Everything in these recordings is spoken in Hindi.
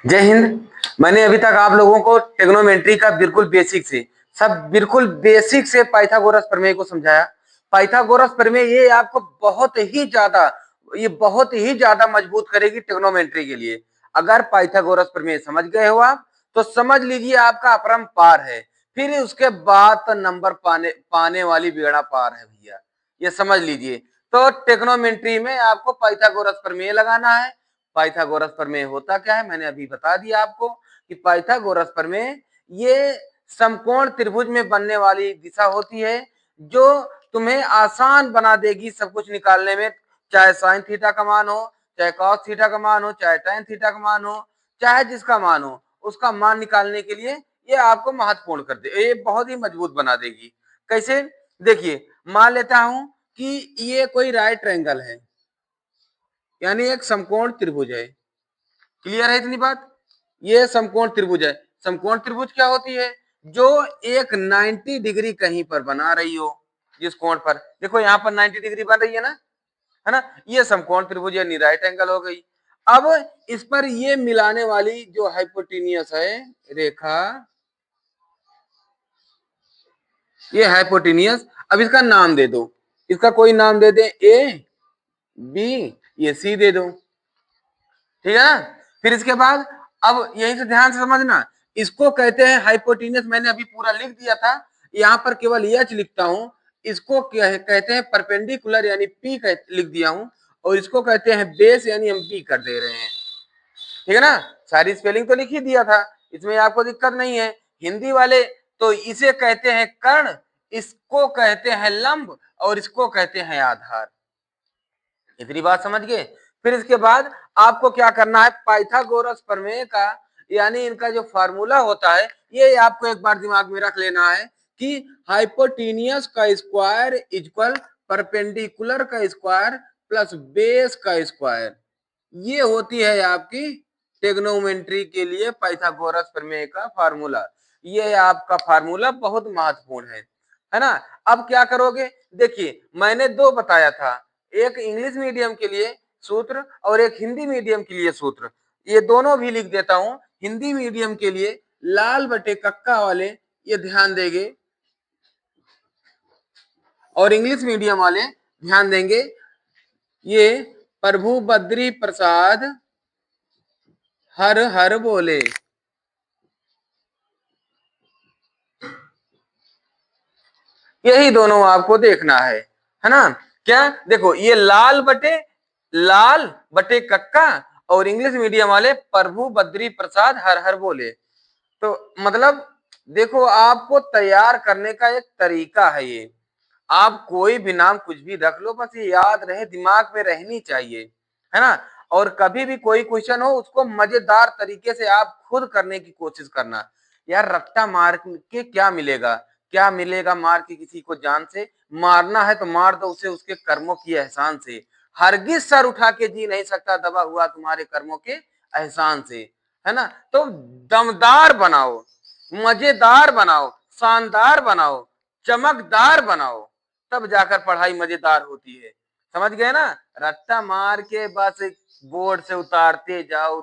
जय हिंद। मैंने अभी तक आप लोगों को ट्रिग्नोमेट्री का बिल्कुल बेसिक से पाइथागोरस प्रमेय को समझाया। पाइथागोरस प्रमेय ये बहुत ही ज्यादा मजबूत करेगी ट्रिग्नोमेट्री के लिए। अगर पाइथागोरस प्रमेय समझ गए हो आप तो समझ लीजिए आपका अपरंपार है। फिर उसके बाद तो नंबर पाने वाली बेड़ा पार है भैया, ये समझ लीजिए। तो ट्रिग्नोमेट्री में आपको पाइथागोरस प्रमेय लगाना है। पाइथागोरस प्रमेय होता क्या है मैंने अभी बता दिया आपको कि पाइथागोरस प्रमेय ये समकोण त्रिभुज में बनने वाली दिशा होती है जो तुम्हें आसान बना देगी सब कुछ निकालने में। चाहे साइन थीटा का मान हो, चाहे कॉस थीटा का मान हो, चाहे टैन थीटा का मान हो, चाहे जिसका मान हो, उसका मान निकालने के लिए ये आपको महत्वपूर्ण कर दे, ये बहुत ही मजबूत बना देगी। कैसे? देखिए, मान लेता हूं कि ये कोई राइट ट्रायंगल है, यानी एक समकोण त्रिभुज है। क्लियर है इतनी बात? ये समकोण त्रिभुज है। समकोण त्रिभुज क्या होती है? जो एक 90 डिग्री कहीं पर बना रही हो, जिस कोण पर देखो यहां पर 90 डिग्री बन रही है ना, ये समकोण त्रिभुज यानी राइट एंगल हो गई। अब इस पर ये मिलाने वाली जो हाइपोटेनियस है रेखा, ये हाइपोटेनियस, अब इसका नाम दे दो। इसका कोई नाम दे दे, ए बी, ये सी दे दो। ठीक है ना? फिर इसके बाद अब यहीं से ध्यान से समझना, इसको कहते हैं हाइपोटेनियस। मैंने अभी पूरा लिख दिया था, यहां पर केवल एच लिखता हूं। इसको कहते हैं परपेंडिकुलर यानी पी लिख दिया हूं, और इसको कहते हैं बेस यानी हम बी कर दे रहे हैं। ठीक है ना? सारी स्पेलिंग तो लिख ही दिया था, इसमें आपको दिक्कत नहीं है। हिंदी वाले तो इसे कहते हैं कर्ण, इसको कहते हैं लंब, और इसको कहते हैं आधार। इतनी बात समझ गए? फिर इसके बाद आपको क्या करना है, पाइथागोरस प्रमेय का यानी इनका जो फार्मूला होता है, ये आपको एक बार दिमाग में रख लेना है कि हाइपोटेनियस का स्क्वायर इक्वल परपेंडिकुलर का स्क्वायर प्लस बेस का स्क्वायर। ये होती है आपकी ट्रिग्नोमेट्री के लिए पाइथागोरस प्रमेय का फार्मूला। ये आपका फार्मूला बहुत महत्वपूर्ण है ना? अब क्या करोगे? देखिए, मैंने दो बताया था, एक इंग्लिश मीडियम के लिए सूत्र और एक हिंदी मीडियम के लिए सूत्र। ये दोनों भी लिख देता हूं। हिंदी मीडियम के लिए लाल बटे कक्का वाले ये ध्यान देंगे, और इंग्लिश मीडियम वाले ध्यान देंगे ये प्रभु बद्री प्रसाद हर हर बोले। यही दोनों आपको देखना है ना? क्या देखो, ये लाल बटे कक्का, और इंग्लिश मीडियम वाले प्रभु बद्री प्रसाद हर हर बोले। तो मतलब देखो, आपको तैयार करने का एक तरीका है ये। आप कोई भी नाम कुछ भी रख लो, बस ये याद रहे, दिमाग में रहनी चाहिए, है ना? और कभी भी कोई क्वेश्चन हो उसको मजेदार तरीके से आप खुद करने की कोशिश करना। यार रट्टा मार के क्या मिलेगा? क्या मिलेगा मार के किसी को? जान से मारना है तो मार दो उसे उसके कर्मों की एहसान से। हरगिज सर उठा के जी नहीं सकता दबा हुआ तुम्हारे कर्मों के एहसान से, है ना? तो दमदार बनाओ, मजेदार बनाओ, शानदार बनाओ, चमकदार बनाओ, तब जाकर पढ़ाई मजेदार होती है। समझ गए ना? रट्टा मार के बस बोर्ड से उतारते जाओ,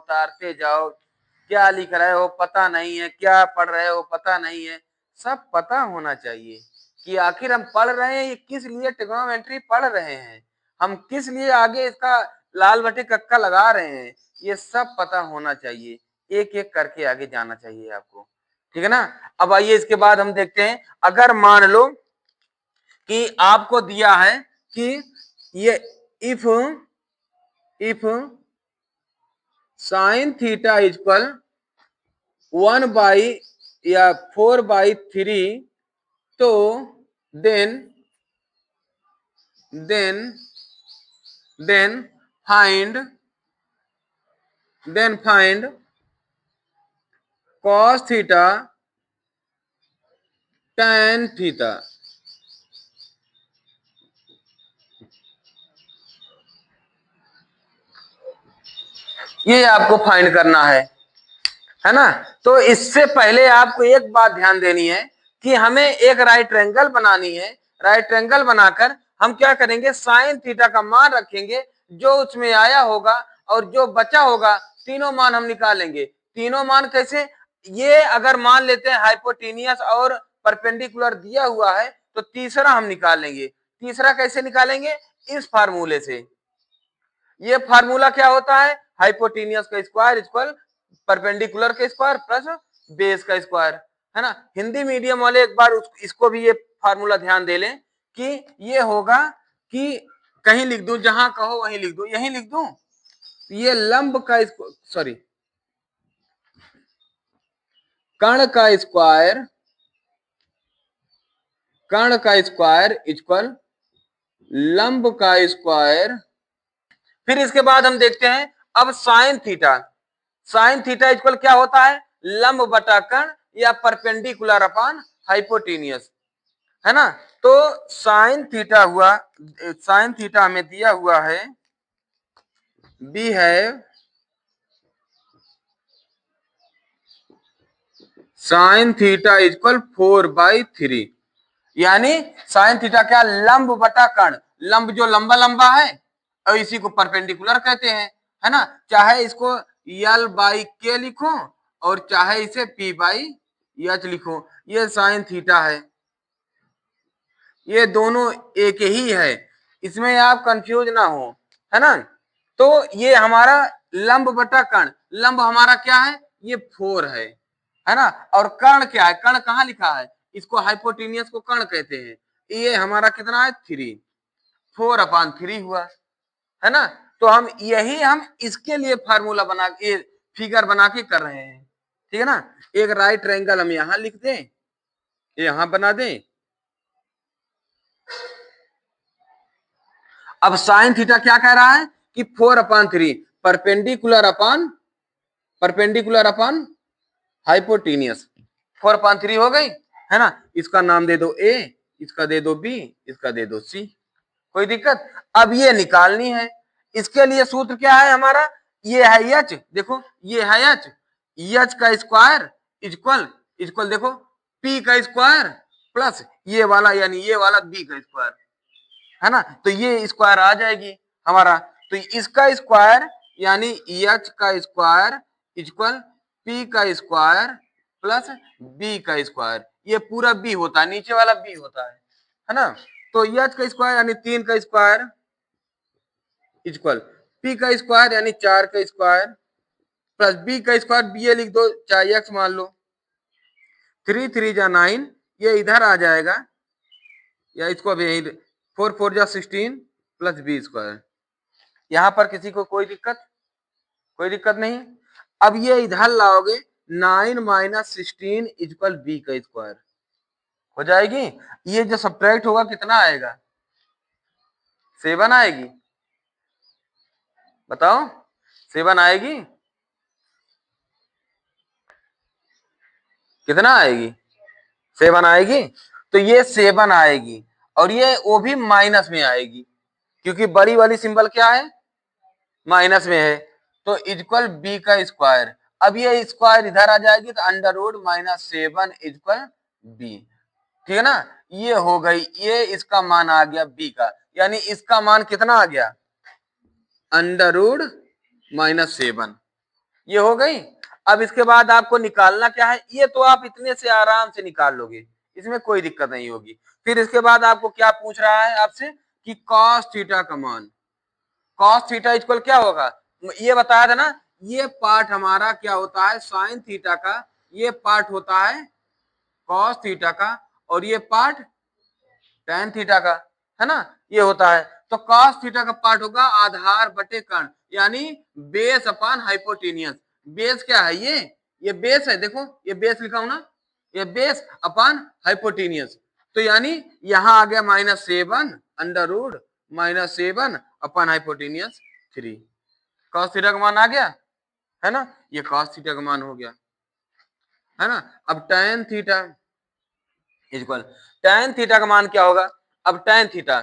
क्या लिख रहे हो पता नहीं है, क्या पढ़ रहे हो पता नहीं है। सब पता होना चाहिए कि आखिर हम पढ़ रहे हैं, ये किस लिए ट्रिग्नोमेट्री पढ़ रहे हैं, हम किस लिए आगे इसका लाल बटे कक्का लगा रहे हैं, ये सब पता होना चाहिए। एक एक करके आगे जाना चाहिए आपको। ठीक है ना? अब आइए इसके बाद हम देखते हैं, अगर मान लो कि आपको दिया है कि ये इफ साइन थीटा इक्वल 1/4/3, तो then then then find cos theta tan theta. ये आपको फाइंड करना है ना? तो इससे पहले आपको एक बात ध्यान देनी है कि हमें एक राइट ट्रायंगल बनानी है। राइट ट्रायंगल बनाकर हम क्या करेंगे, साइन थीटा का मान रखेंगे, जो उसमें आया होगा और जो बचा होगा, तीनों मान हम निकालेंगे। तीनों मान कैसे, ये अगर मान लेते हैं हाइपोटेनियस और परपेंडिकुलर दिया हुआ है तो तीसरा हम निकाल लेंगे। तीसरा कैसे निकालेंगे, इस फार्मूले से। ये फार्मूला क्या होता है, हाइपोटेनियस का स्क्वायर इक्वल परपेंडिकुलर का स्क्वायर प्लस बेस का स्क्वायर, है ना। हिंदी मीडियम वाले एक बार इसको भी ये फार्मूला ध्यान दे लें कि ये होगा कि कहीं लिख दूं, जहां कहो वहीं लिख दूं, यहीं लिख दूं, ये लंब का सॉरी कर्ण का स्क्वायर, कर्ण का स्क्वायर इक्वल लंब का स्क्वायर। फिर इसके बाद हम देखते हैं अब sine theta, sine theta equal क्या होता है, लंब बटा कर्ण या परपेंडिकुलर अपान हाइपोटेनियस, है ना। तो साइन थीटा हुआ, साइन थीटा हमें दिया हुआ है, बी है साइन थीटा इक्वल 4/3, यानी साइन थीटा क्या, लंब बटा कर्ण, लंब जो लंबा लंबा है और इसी को परपेंडिकुलर कहते हैं, है ना। चाहे इसको L/K लिखो और चाहे इसे P/H लिखो, ये साइन थीटा है, ये दोनों एक ही है, इसमें आप कंफ्यूज ना हो, है ना। तो ये हमारा लंब बटा कर्ण, लंब हमारा क्या है, ये 4 है ना, और कर्ण क्या है, कर्ण कहाँ लिखा है, इसको हाइपोटेनियस को कर्ण कहते हैं, ये हमारा कितना है 3, 4/3 हुआ, है ना। तो हम यही हम इसके लिए फार्मूला बना के फिगर बना के कर रहे हैं, ठीक है ना। एक राइट ट्रायंगल हम यहां लिख दें, यहां बना दें। अब साइन थीटा क्या कह रहा है कि 4/3 परपेंडिकुलर अपान हाइपोटेनियस, 4/3 हो गई, है ना। इसका नाम दे दो ए, इसका दे दो बी, इसका दे दो सी, कोई दिक्कत। अब ये निकालनी है, इसके लिए सूत्र क्या है हमारा, ये है एच, देखो ये है एच, एच का स्क्वायर इक्वल इक्वल देखो पी का स्क्वायर प्लस ये वाला यानी ये वाला बी का स्क्वायर, है ना। तो ये स्क्वायर आ जाएगी हमारा, तो इसका स्क्वायर यानी एच का स्क्वायर इक्वल पी का स्क्वायर प्लस बी का स्क्वायर, ये पूरा बी होता है, नीचे वाला बी होता है ना। तो एच का स्क्वायर यानी 3 का स्क्वायर इक्वल पी का स्क्वायर यानी 4 का स्क्वायर प्लस बी का स्क्वायर, बी ए लिख दो चाहे एक्स मान लो, 3 3 जा 9, ये इधर आ जाएगा, या इसको अभी 4 4 जा 16 प्लस बी स्क्वायर, यहां पर किसी को कोई दिक्कत, कोई दिक्कत नहीं। अब ये इधर लाओगे 9 - 16 इक्वल बी का स्क्वायर हो जाएगी, ये जो सब्ट्रैक्ट होगा कितना आएगा, 7 आएगी, बताओ 7 आएगी, कितना आएगी, 7 आएगी। तो ये 7 आएगी और ये वो भी माइनस में आएगी, क्योंकि बड़ी वाली सिंबल क्या है, माइनस में है, तो इक्वल बी का स्क्वायर। अब ये स्क्वायर इधर आ जाएगी तो √-7 इक्वल बी, ठीक है ना। ये हो गई, ये इसका मान आ गया बी का, यानी इसका मान कितना आ गया, √-7, ये हो गई। अब इसके बाद आपको निकालना क्या है, ये तो आप इतने से आराम से निकाल लोगे, इसमें कोई दिक्कत नहीं होगी। फिर इसके बाद आपको क्या पूछ रहा है आपसे कि cos थीटा का मान, cos थीटा इक्वल क्या होगा, ये बताया था ना, ये पार्ट हमारा क्या होता है साइन थीटा का, ये पार्ट होता है cos थीटा का और ये पार्ट tan थीटा का, है ना, ये होता है। तो cos थीटा का पार्ट होगा आधार बटे कर्ण, यानी बेस अपान हाइपोटेनियस। बेस क्या है, ये बेस है, देखो ये बेस लिखा हूं ना, ये बेस अपान हाइपोटेनियस, तो यानी यहां आ गया -7 अपान हाइपोटेनियस 3, cos थीटा का मान आ गया, है ना, ये cos थीटा का मान हो गया, है ना। अब tan theta equal, tan theta का मान क्या होगा, अब tan थीटा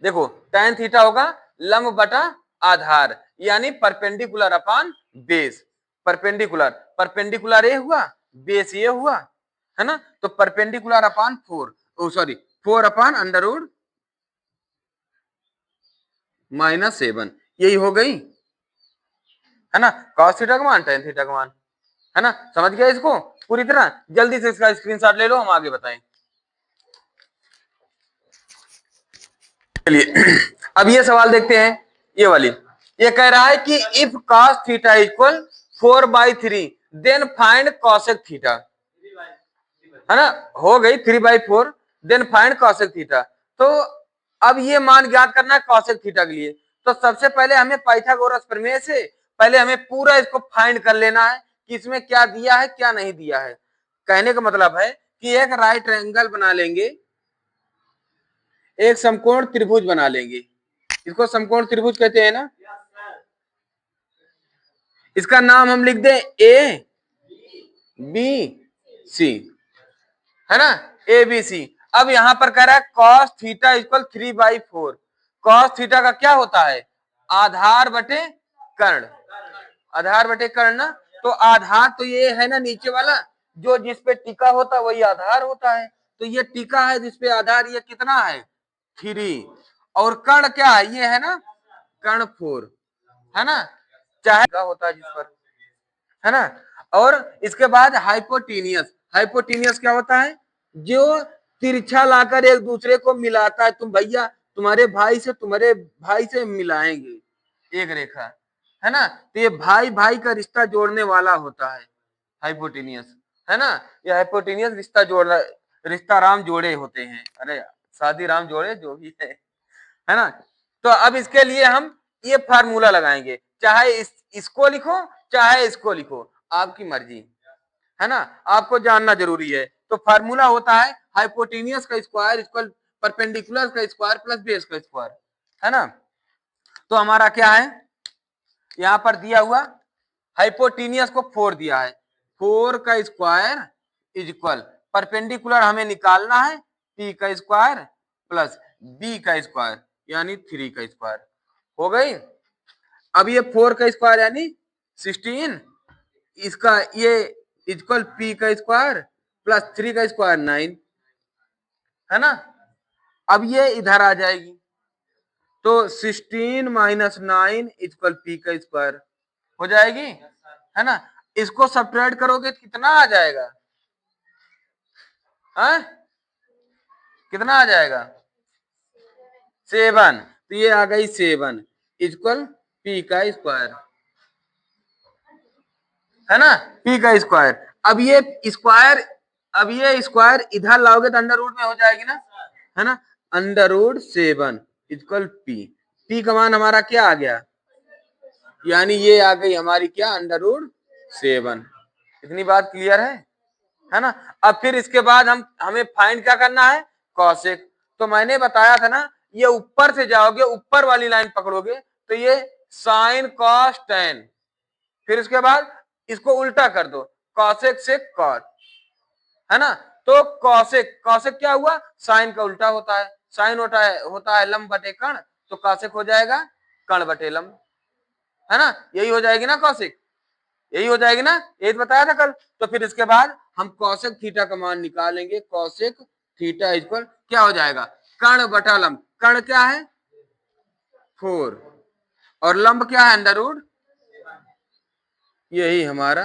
देखो, tan थीटा होगा लंब बटा आधार, यानी परपेंडिकुलर अपान बेस, परपेंडिकुलर परपेंडिकुलर ये हुआ, बेस ये हुआ, है ना। तो परपेंडिकुलर अपान 4, ओ सॉरी 4/√-7, यही हो गई, है ना, cos थीटा का मान tan थीटा का मान, है ना। समझ गया इसको पूरी तरह। जल्दी से इसका स्क्रीनशॉट ले लो, हम आगे बताएं। चलिए अब ये सवाल देखते हैं, ये वाली। ये कह रहा है कि if cos theta equal 4/3 then find cosec theta, है ना। हो गई 3/4, देन फाइंड cosec थीटा। तो अब ये मान ज्ञात करना है cosec थीटा के लिए। तो सबसे पहले हमें पाइथागोरस प्रमेय से पहले हमें पूरा इसको फाइंड कर लेना है कि इसमें क्या दिया है क्या नहीं दिया है। कहने का मतलब है कि एक राइट एंगल बना लेंगे, एक समकोण त्रिभुज बना लेंगे, इसको समकोण त्रिभुज कहते हैं ना। इसका नाम हम लिख दें ए बी सी, है ना, ए बी सी। अब यहां पर कह रहा है cos theta equal 3/4। cos theta का क्या होता है, आधार बटे कर्ण, आधार बटे कर्ण ना। तो आधार तो ये है ना नीचे वाला, जो जिसपे टिका होता है वही आधार होता है। तो ये टिका है जिसपे आधार, ये कितना है 3, और कर्ण क्या है, ये है ना कर्ण 4, है ना, चाहे होता है जिस पर, है ना। और इसके बाद हाइपोटीनियस, हाइपोटीनियस क्या होता है, जो तिरछा लाकर एक दूसरे को मिलाता है। तुम भैया तुम्हारे भाई से मिलाएंगे एक रेखा, है ना। तो ये भाई भाई का रिश्ता जोड़ने वाला होता है हाइपोटीनियस, है ना। ये हाइपोटीनियस रिश्ता जोड़, रिश्ता राम जोड़े होते हैं, अरे शादी राम जोड़े जो भी है ना। तो अब इसके लिए हम ये फार्मूला लगाएंगे, चाहे इसको लिखो चाहे इसको लिखो, आपकी मर्जी, है ना, आपको जानना जरूरी है। तो फार्मूला होता है हाइपोटेनियस का स्क्वायर इक्वल परपेंडिकुलर का स्क्वायर प्लस बेस का स्क्वायर, है ना। तो हमारा क्या है यहां पर दिया हुआ, हाइपोटेनियस को 4 दिया है, 4 का स्क्वायर इज इक्वल परपेंडिकुलर हमें निकालना है p का स्क्वायर प्लस b का स्क्वायर यानी 3 का स्क्वायर, हो गई। अब ये 4 का स्क्वायर यानी 16, इसका ये इक्वल p का स्क्वायर प्लस 3 का स्क्वायर 9, है ना। अब ये इधर आ जाएगी, तो 16 माइनस 9 इक्वल p का स्क्वायर हो जाएगी, है ना। इसको सब्ट्रैक्ट करोगे तो कितना आ जाएगा, है कितना आ जाएगा 7। तो ये आ गई 7 इक्वल p का स्क्वायर, है ना, p का स्क्वायर। अब ये स्क्वायर इधर लाओगे तो अंडर रूट में हो जाएगी ना, है ना। अंडर रूट 7 इक्वल p का मान हमारा क्या आ गया, यानी ये आ गई हमारी क्या अंडर रूट 7। इतनी बात क्लियर है ना। अब फिर इसके बाद हमें फाइंड क्या करना है, कॉसेक। तो मैंने बताया था ना, ये ऊपर से जाओगे, ऊपर वाली लाइन पकड़ोगे तो ये साइन कॉस टेन, फिर उसके बाद इसको उल्टा कर दो, कॉसेक से कॉट, है ना। तो कॉसेक, कॉसेक क्या हुआ, साइन का उल्टा होता है, साइन होता है लंब बटे कर्ण, तो कॉसेक हो जाएगा कर्ण बटे लंब, है ना। यही हो जाएगी ना कॉसेक, यही हो जाएगी ना, यही बताया था कल। तो फिर इसके बाद हम कॉसेक थीटा का मान निकालेंगे, कॉसेक थीटा इक्वल क्या हो जाएगा, कर्ण बटा लंब। कर्ण क्या है 4 और लंब क्या है अंडर रूट, यही हमारा